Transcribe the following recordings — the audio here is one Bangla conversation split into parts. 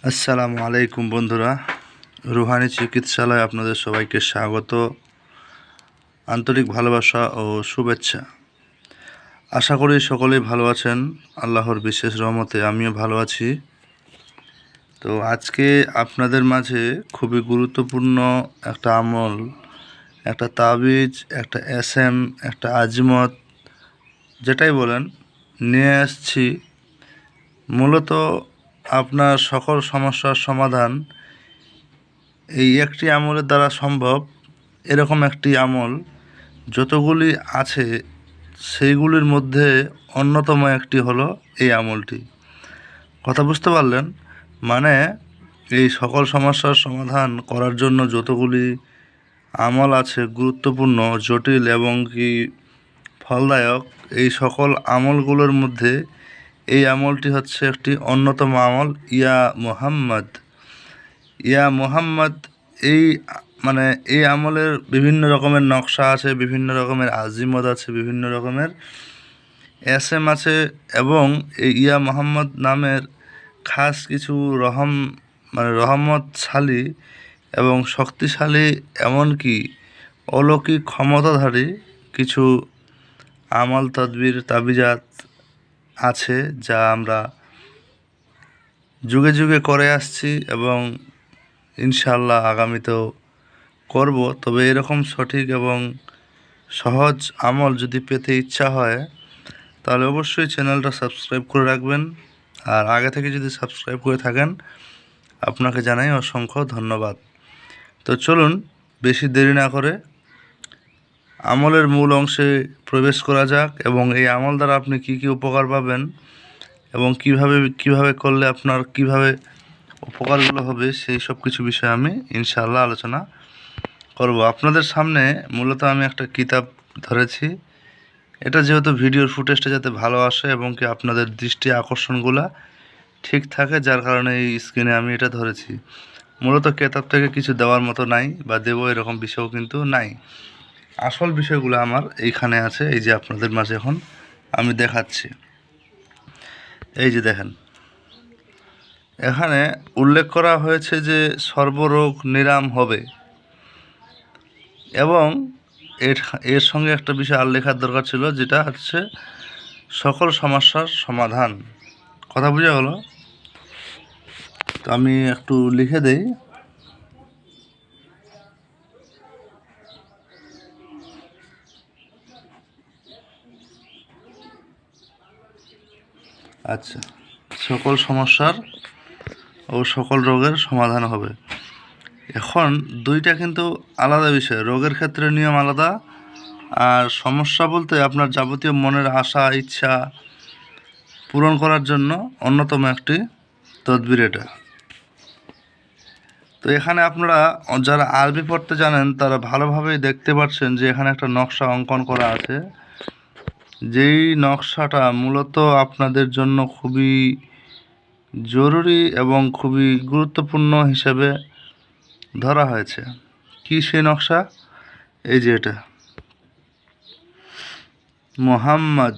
আসসালামু আলাইকুম বন্ধুরা, রুহানি চিকিৎসালয়ে আপনাদের সবাইকে স্বাগত, আন্তরিক ভালোবাসা ও শুভেচ্ছা। আশা করি সকলেই ভালো আছেন। আল্লাহর বিশেষ রহমতে আমিও ভালো আছি। তো আজকে আপনাদের মাঝে খুবই গুরুত্বপূর্ণ একটা আমল, একটা তাবিজ, একটা এসএম, একটা আজিমত, যেটাই বলেন, নিয়ে আসছি। মূলত আপনার সকল সমস্যার সমাধান এই একটি আমলের দ্বারা সম্ভব। এরকম একটি আমল যতগুলি আছে সেইগুলির মধ্যে অন্যতম একটি হলো এই আমলটি। কথা বুঝতে পারলেন? মানে এই সকল সমস্যার সমাধান করার জন্য যতগুলি আমল আছে গুরুত্বপূর্ণ, জটিল এবং কি ফলদায়ক, এই সকল আমলগুলোর মধ্যে এই আমলটি হচ্ছে একটি অন্যতম আমল। ইয়া মুহাম্মদ, এই মানে এই আমলের বিভিন্ন রকমের নকশা আছে, বিভিন্ন রকমের আজিমত আছে, বিভিন্ন রকমের এসএম আছে, এবং এই ইয়া মুহাম্মদ নামের খাস কিছু রহমতশালী এবং শক্তিশালী, এমনকি অলৌকিক ক্ষমতাধারী কিছু আমল, তদবির, তাবিজাত আছে, যা আমরা যুগে যুগে করে আসছি এবং ইনশাআল্লাহ আগামীতেও করব। তবে এরকম সঠিক এবং সহজ আমল যদি পেতে ইচ্ছা হয় তাহলে অবশ্যই চ্যানেলটা সাবস্ক্রাইব করে রাখবেন। আর আগে থেকে যদি সাবস্ক্রাইব করে থাকেন আপনাকে জানাই অসংখ্য ধন্যবাদ। তো চলুন বেশি দেরি না করে আমলের মূল অংশে প্রবেশ করা যাক, এবং এই আমল দ্বারা আপনি কি কি উপকার পাবেন এবং কিভাবে করলে আপনার কিভাবে উপকারগুলো হবে, সেই সব কিছু বিষয়ে আমি ইনশাআল্লাহ আলোচনা করব। আপনাদের সামনে মূলত আমি একটা কিতাব ধরেছি। এটা যেহেতু ভিডিওর ফুটেজটা যাতে ভালো আসে এবং কি আপনাদের দৃষ্টি আকর্ষণগুলো ঠিক থাকে, যার কারণে এই স্ক্রিনে আমি এটা ধরেছি। মূলত কিতাব থেকে কিছু দেওয়ার মতো নাই বা দেবো এরকম বিষয়ও কিন্তু নাই। আসল বিষয়গুলো আমার এইখানে আছে, এই যে আপনাদের মাঝে এখন আমি দেখাচ্ছি। এই যে দেখেন, এখানে উল্লেখ করা হয়েছে যে সর্বরোগ নিরাম হবে, এবং এর সঙ্গে একটা বিষয় আর লেখার দরকার ছিল, যেটা হচ্ছে সকল সমস্যার সমাধান। কথা বোঝা গেল? তো আমি একটু লিখে দেই। আচ্ছা, সকল সমস্যার ও সকল রোগের সমাধান হবে। এখন দুইটা কিন্তু আলাদা বিষয়। রোগের ক্ষেত্রে নিয়ম আলাদা, আর সমস্যা বলতে আপনার যাবতীয় মনের আশা ইচ্ছা পূরণ করার জন্য অন্যতম একটি তদবির এটা। তো এখানে আপনারা যারা আরবি পড়তে জানেন তারা ভালোভাবেই দেখতে পাচ্ছেন যে এখানে একটা নকশা অঙ্কন করা আছে, যেই নকশাটা মূলত আপনাদের জন্য খুবই জরুরি এবং খুবই গুরুত্বপূর্ণ হিসেবে ধরা হয়েছে। কি সেই নকশা? এই যে এটা মুহাম্মদ,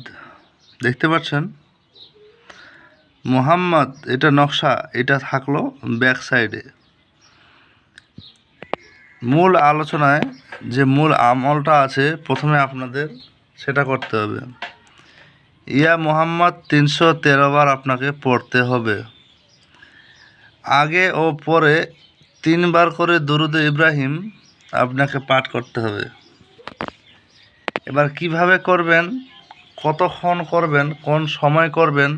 দেখতে পাচ্ছেন মুহাম্মদ, এটা নকশা, এটা থাকলো ব্যাক সাইডে। মূল আলোচনায় যে মূল আমলটা আছে প্রথমে আপনাদের সেটা করতে হবে। ইয়া মুহাম্মদ 313 বার আপনাকে পড়তে হবে। আগে ও পরে 3 বার করে দুরুদ ইব্রাহিম আপনাকে পাঠ করতে হবে। এবার কিভাবে করবেন, কতক্ষণ করবেন, কোন সময় করবেন,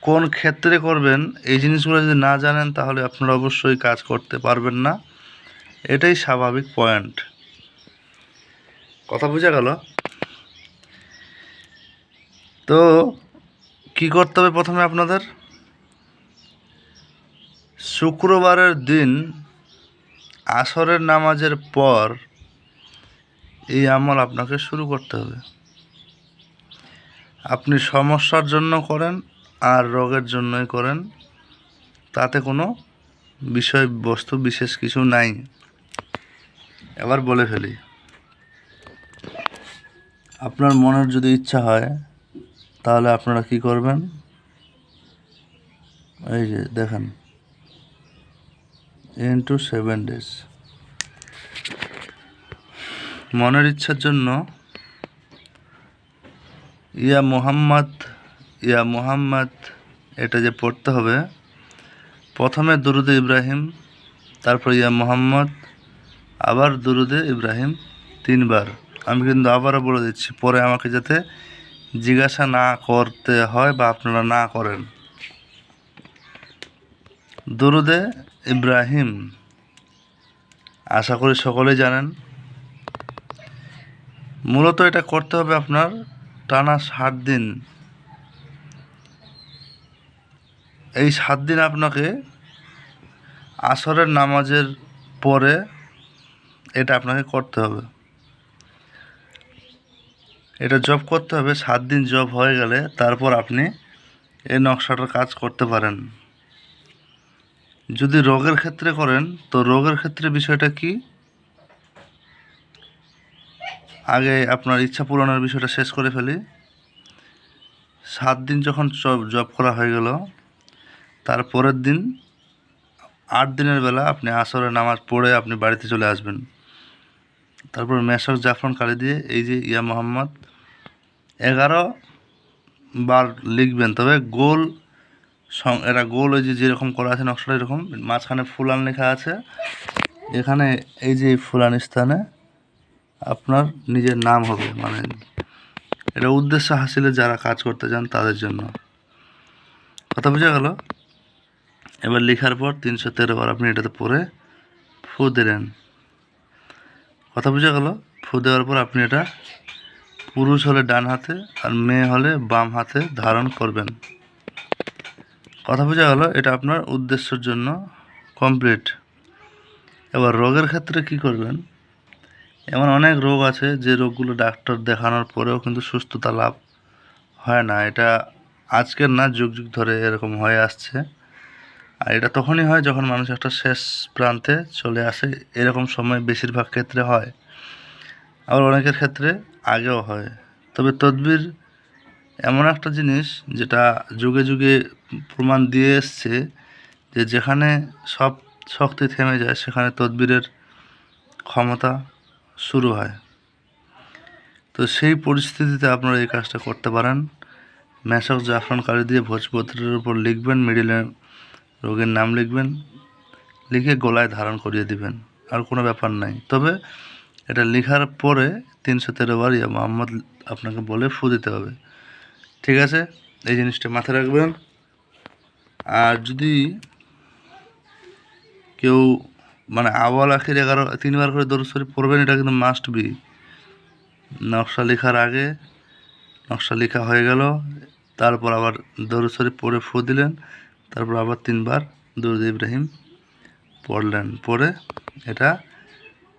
কোন ক্ষেত্রে করবেন, এই জিনিসগুলো যদি না জানেন তাহলে আপনারা অবশ্যই কাজ করতে পারবেন না। এটাই স্বাভাবিক পয়েন্ট। কথা বোঝা গেল? তো কি করতে হবে প্রথমে আপনাদের? শুক্রবারের দিন আসরের নামাজের পর এই আমল আপনাকে শুরু করতে হবে। আপনি সমস্যার জন্য করেন আর রোগের জন্যই করেন, তাতে কোনো বিষয়বস্তু বিশেষ কিছু নাই। এবার বলে ফেলি, আপনার মনের যদি ইচ্ছা হয় তাহলে আপনারা কি করবেন? এই যে দেখেন, ইন্টু 7 days। মনের ইচ্ছার জন্য ইয়া মোহাম্মদ এটা যে পড়তে হবে, প্রথমে দুরুদে ইব্রাহিম, তারপর ইয়া মোহাম্মদ, আবার দুরুদে ইব্রাহিম 3 বার। আমি কিন্তু আবারও বলে দিচ্ছি, পরে আমাকে যাতে জিজ্ঞাসা না করতে হয় বা আপনারা না করেন। দুরুদে ইব্রাহিম আশা করি সকলেই জানেন। মূলত এটা করতে হবে আপনার টানা 7 দিন। এই 7 দিন আপনাকে আসরের নামাজের পরে এটা আপনাকে করতে হবে। এটা জব করতে হবে। 7 দিন জব হয়ে গেলে তারপর আপনি এই নকশাটার কাজ করতে পারেন। যদি রোগের ক্ষেত্রে করেন, তো রোগের ক্ষেত্রে বিষয়টা কি, আগে আপনার ইচ্ছা পূরণের বিষয়টা শেষ করে ফেলি। 7 দিন যখন জব করা হয়ে গেল, তারপরের দিন 8 দিনের বেলা আপনি আসরের নামাজ পড়ে আপনি বাড়িতে চলে আসবেন। তারপর মেশক জাফরান কালি দিয়ে এই যে ইয়া মোহাম্মদ 11 বার লিখবেন। তবে গোল এটা গোল ওই যে যেরকম করা আছে নকশাটা এরকম, মাঝখানে ফুলান লেখা আছে। এখানে এই যে ফুলান স্থানে আপনার নিজের নাম হবে, মানে এটা উদ্দেশ্য হাসিলে যারা কাজ করতে চান তাদের জন্য। কথা বোঝা গেল? এবার লেখার পর 313 বার আপনি এটাতে পরে ফু দিলেন। কথা বোঝা গেল? ফু দেওয়ার পর আপনি এটা পুরুষ হলে ডান হাতে আর মেয়ে হলে বাম হাতে ধারণ করবেন। কথা বোঝা গেল? এটা আপনার উদ্দেশ্যের জন্য কমপ্লিট। এবার রোগের ক্ষেত্রে কি করবেন, এমন অনেক রোগ আছে যে রোগগুলো ডাক্তার দেখানোর পরেও কিন্তু সুস্থতা লাভ হয় না। এটা আজকের না, যুগ যুগ ধরে এরকম হয়ে আসছে। আর এটা তখনই হয় যখন মানুষ একটা শেষ প্রান্তে চলে আসে, এরকম সময় বেশিরভাগ ক্ষেত্রে হয়। আবার অনেকের ক্ষেত্রে আগেও হয়। তবে তদবির এমন একটা জিনিস যেটা যুগে যুগে প্রমাণ দিয়ে এসছে যে যেখানে সব শক্তি থেমে যায় সেখানে তদবিরের ক্ষমতা শুরু হয়। তো সেই পরিস্থিতিতে আপনারা এই কাজটা করতে পারেন। মেশক জাফরান কালি দিয়ে ভোজপত্রের উপর লিখবেন, মিডিলে রোগের নাম লিখবেন, লিখে গলায় ধারণ করিয়ে দিবেন। আর কোনো ব্যাপার নাই। তবে এটা লেখার পরে 313 বার ইয়া মোহাম্মদ আপনাকে বলে ফু দিতে হবে। ঠিক আছে? এই জিনিসটা মাথায় রাখবেন। আর যদি কেউ মানে আওয়াল আখির 3 বার করে দরুদ শরীফ পড়বেন, এটা কিন্তু মাস্ট বি। নকশা লেখার আগে, নকশা লেখা হয়ে গেল, তারপর আবার দরুদ শরীফ পড়ে ফু দিলেন, তারপর আবার 3 বার দুরুদ ইব্রাহিম পড়লেন। পরে এটা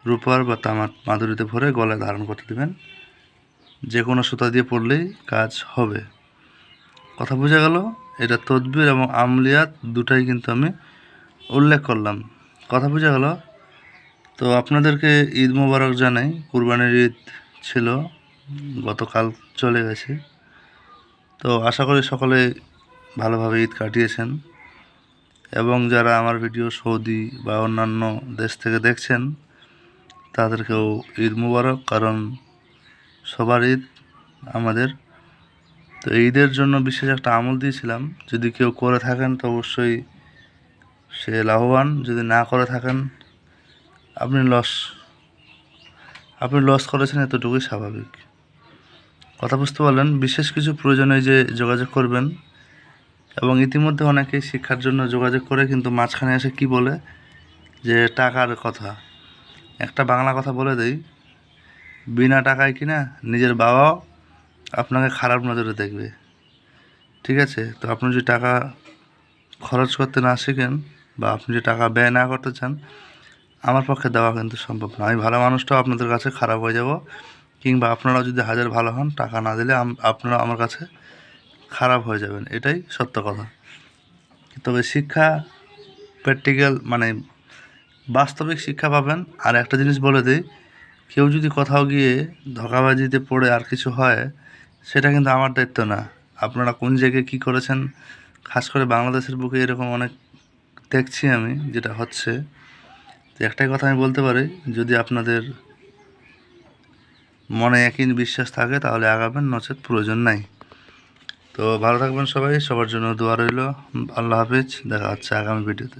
রূপার বা তামার মাদুরিতে ভরে গলায় ধারণ করতে দেবেন। যে কোনো সুতা দিয়ে পড়লেই কাজ হবে। কথা বোঝা গেল? এটা তদবির এবং আমলিয়াত দুটাই কিন্তু আমি উল্লেখ করলাম। কথা বোঝা গেল? তো আপনাদেরকে ঈদ মোবারক জানাই। কুরবানির ঈদ ছিল, গতকাল চলে গেছে। তো আশা করি সকলে ভালোভাবে ঈদ কাটিয়েছেন। এবং যারা আমার ভিডিও সৌদি বা অন্যান্য দেশ থেকে দেখছেন তাদেরকেও ঈদ মোবারক, কারণ সবার ঈদ আমাদের। তো ঈদের জন্য বিশেষ একটা আমল দিয়েছিলাম, যদি কেউ করে থাকেন তো অবশ্যই সে লাভবান, যদি না করে থাকেন আপনি লস করেছেন, এতটুকুই স্বাভাবিক। কথা বুঝতে পারলেন? বিশেষ কিছু প্রয়োজনে যে যোগাযোগ করবেন। এবং ইতিমধ্যে অনেকেই শিক্ষার জন্য যোগাযোগ করে, কিন্তু মাঝখানে এসে কি বলে যে টাকার কথা। একটা বাংলা কথা বলে দেই, বিনা টাকায় কিনা নিজের বাবাও আপনাকে খারাপ নজরে দেখবে। ঠিক আছে? তো আপনি যদি টাকা খরচ করতে না শিখেন বা আপনি যদি টাকা ব্যয় না করতে চান, আমার পক্ষে দেওয়া কিন্তু সম্ভব না। আমি ভালো মানুষটাও আপনাদের কাছে খারাপ হয়ে যাব, কিংবা আপনারাও যদি হাজার ভালো হন, টাকা না দিলে আপনারা আমার কাছে খারাপ হয়ে যাবেন। এটাই সত্য কথা। তবে শিক্ষা প্র্যাকটিক্যাল মানে বাস্তবিক শিক্ষা পাবেন। আর একটা জিনিস বলে দিই, কেউ যদি কোথাও গিয়ে ধোঁকাবাজিতে পড়ে আর কিছু হয়, সেটা কিন্তু আমার দায়িত্ব না। আপনারা কোন জায়গায় কী করেছেন, খাস করে বাংলাদেশের বুকে এরকম অনেক দেখছি আমি, যেটা হচ্ছে একটাই কথা আমি বলতে পারি, যদি আপনাদের মনে একই বিশ্বাস থাকে তাহলে আগাবেন, নচেত প্রয়োজন নাই। তো ভালো থাকবেন সবাই, সবার জন্য দোয়া রইল। আল্লাহ হাফিজ, দেখা হচ্ছে আগামী ভিডিওতে।